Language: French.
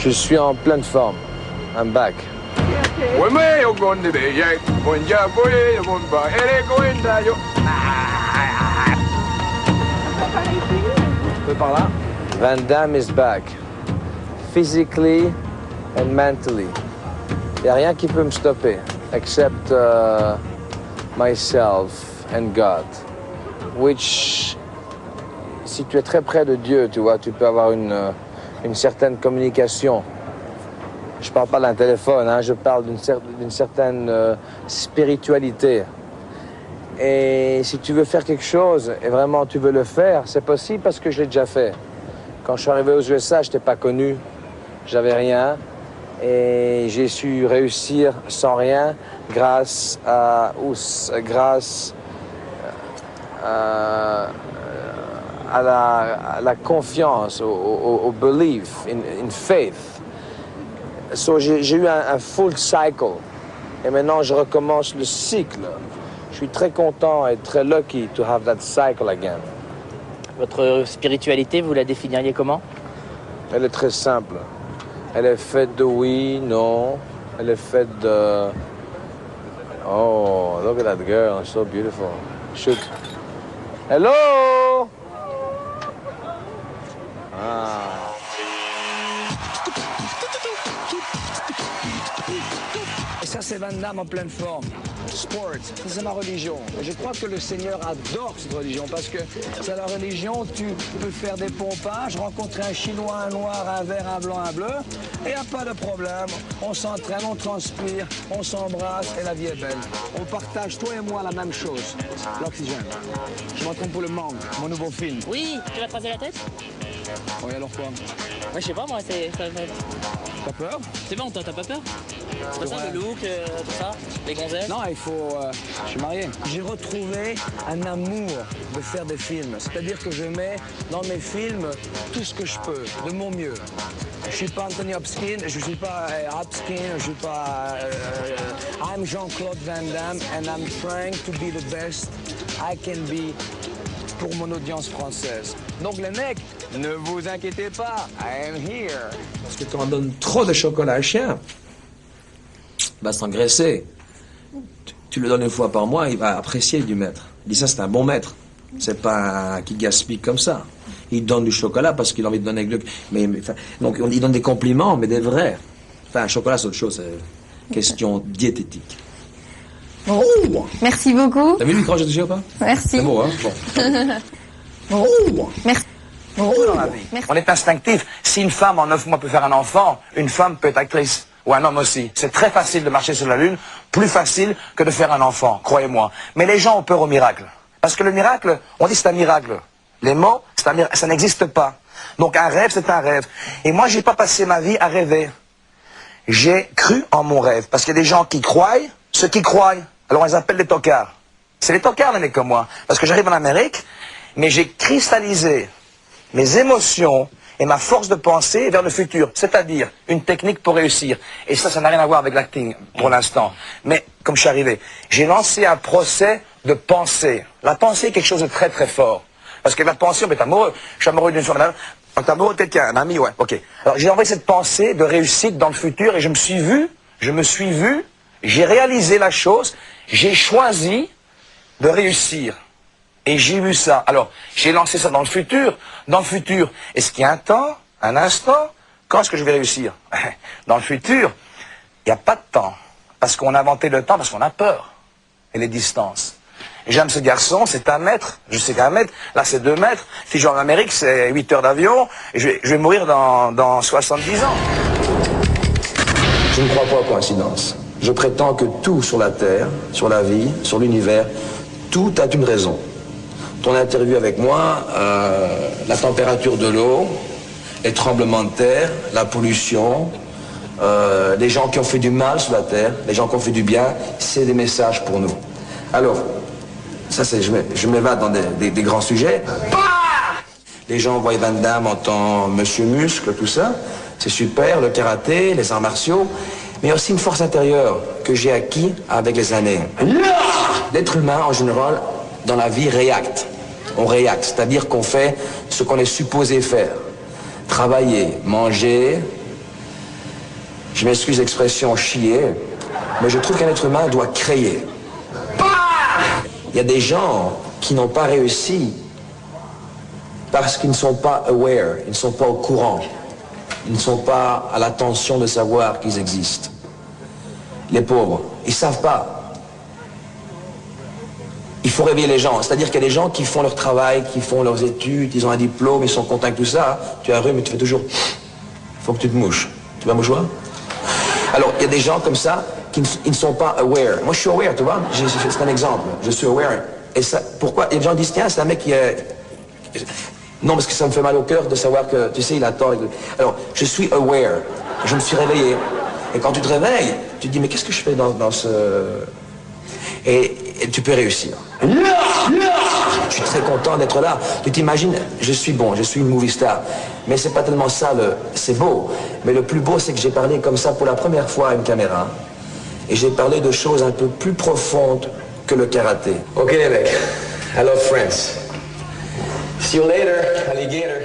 Je suis en pleine forme. I'm back. Un peu par là. Van Damme is back. Physically and mentally. Il n'y a rien qui peut me stopper, except myself and God. Which, si tu es très près de Dieu, tu vois, tu peux avoir une certaine communication. Je parle pas d'un téléphone, hein, je parle d'une certaine spiritualité. Et si tu veux faire quelque chose, et vraiment tu veux le faire, c'est possible parce que je l'ai déjà fait. Quand je suis arrivé aux USA, je n'étais pas connu, j'avais rien. Et j'ai su réussir sans rien grâce à la confiance, au belief, in faith. So, j'ai eu un full cycle. Et maintenant, je recommence le cycle. Je suis très content et très lucky to have that cycle again. Votre spiritualité, vous la définiriez comment? Elle est très simple. Elle est faite de oui, non. Elle est faite de... Oh, look at that girl, so beautiful. Shoot. Hello! Ah. Et ça, c'est Van Damme en pleine forme. Sport, ça c'est ma religion. Et je crois que le Seigneur adore cette religion parce que c'est la religion, tu peux faire des pompages, rencontrer un Chinois, un Noir, un Vert, un Blanc, un Bleu, et il n'y a pas de problème. On s'entraîne, on transpire, on s'embrasse et la vie est belle. On partage, toi et moi, la même chose, l'oxygène. Je m'entraîne pour le Manque, mon nouveau film. Oui, tu vas te raser la tête? Oui, alors quoi? Moi, je sais pas, moi, c'est... T'as peur? C'est bon, toi, t'as pas peur? C'est pas ça, le look, tout ça, les gonzesses? Non, il faut... je suis marié. J'ai retrouvé un amour de faire des films. C'est-à-dire que je mets dans mes films tout ce que je peux, de mon mieux. Je suis pas Anthony Hopkins, je suis pas Hopkins, je suis pas... I'm Jean-Claude Van Damme and I'm trying to be the best I can be pour mon audience française. Donc les mecs, ne vous inquiétez pas, I am here. Parce que quand on donne trop de chocolat à un chien, il va s'engraisser. Tu le donnes une fois par mois, il va apprécier du maître. Il dit ça, c'est un bon maître. C'est pas un qui gaspille comme ça. Il donne du chocolat parce qu'il a envie de donner avec donc il donne des compliments, mais des vrais. Enfin, un chocolat, c'est autre chose. C'est question diététique. Bon. Oh, merci beaucoup. T'as vu le micro, j'ai touché ou pas? Merci. C'est beau, hein? Bon. Oh, merci. Dans la vie. On est instinctif. Si une femme en 9 mois peut faire un enfant, une femme peut être actrice. Ou un homme aussi. C'est très facile de marcher sur la Lune, plus facile que de faire un enfant, croyez-moi. Mais les gens ont peur au miracle. Parce que le miracle, on dit c'est un miracle. Les mots, ça n'existe pas. Donc un rêve, c'est un rêve. Et moi, j'ai pas passé ma vie à rêver. J'ai cru en mon rêve. Parce qu'il y a des gens qui croient, ceux qui croient. Alors on les appelle les tocards. C'est les tocards, les mecs comme moi. Parce que j'arrive en Amérique, mais j'ai cristallisé mes émotions et ma force de pensée vers le futur. C'est-à-dire une technique pour réussir. Et ça n'a rien à voir avec l'acting pour l'instant. Mais comme je suis arrivé, j'ai lancé un procès de pensée. La pensée est quelque chose de très très fort. Parce que la pensée, on peut être amoureux. Je suis amoureux d'une femme. On est amoureux de quelqu'un, un ami, ouais, ok. Alors j'ai envoyé cette pensée de réussite dans le futur et je me suis vu, j'ai réalisé la chose, j'ai choisi de réussir. Et j'ai vu ça. Alors, j'ai lancé ça dans le futur. Dans le futur, est-ce qu'il y a un temps, un instant? Quand est-ce que je vais réussir? Dans le futur, il n'y a pas de temps. Parce qu'on a inventé le temps, parce qu'on a peur. Et les distances. Et j'aime ce garçon, c'est 1 mètre. Je sais qu'un mètre, là c'est 2 mètres. Si je vais en Amérique, c'est 8 heures d'avion. Et je vais mourir dans 70 ans. Je ne crois pas aux coïncidences. Je prétends que tout sur la Terre, sur la vie, sur l'univers, tout a une raison. Ton interview avec moi, la température de l'eau, les tremblements de terre, la pollution, les gens qui ont fait du mal sur la terre, les gens qui ont fait du bien, c'est des messages pour nous. Alors, ça c'est, je m'évade dans des grands sujets. Les gens voient Van Damme en tant Monsieur Muscle, tout ça, c'est super, le karaté, les arts martiaux, mais aussi une force intérieure que j'ai acquis avec les années. L'être humain en général, dans la vie, réacte. On réacte, c'est-à-dire qu'on fait ce qu'on est supposé faire. Travailler, manger, Je m'excuse l'expression chier, mais je trouve qu'un être humain doit créer. Il y a des gens qui n'ont pas réussi parce qu'ils ne sont pas aware, ils ne sont pas au courant, ils ne sont pas à l'attention de savoir qu'ils existent. Les pauvres, ils ne savent pas. Il faut réveiller les gens, c'est-à-dire qu'il y a des gens qui font leur travail, qui font leurs études, ils ont un diplôme, ils sont contents avec tout ça, tu as un rhume, mais tu fais toujours, il faut que tu te mouches. Tu vas mouchoir? Alors, il y a des gens comme ça qui ne sont pas aware. Moi, je suis aware, tu vois, c'est un exemple, je suis aware. Et ça, pourquoi? Et les gens disent, tiens, c'est un mec qui est... Non, parce que ça me fait mal au cœur de savoir que, tu sais, il a tort. Alors, je suis aware, je me suis réveillé. Et quand tu te réveilles, tu te dis, mais qu'est-ce que je fais dans ce... Et tu peux réussir. Je suis très content d'être là. Tu t'imagines, je suis bon, je suis une movie star. Mais c'est pas tellement ça, c'est beau. Mais le plus beau, c'est que j'ai parlé comme ça pour la première fois à une caméra. Et j'ai parlé de choses un peu plus profondes que le karaté. Ok les mecs, I love France. See you later, alligator.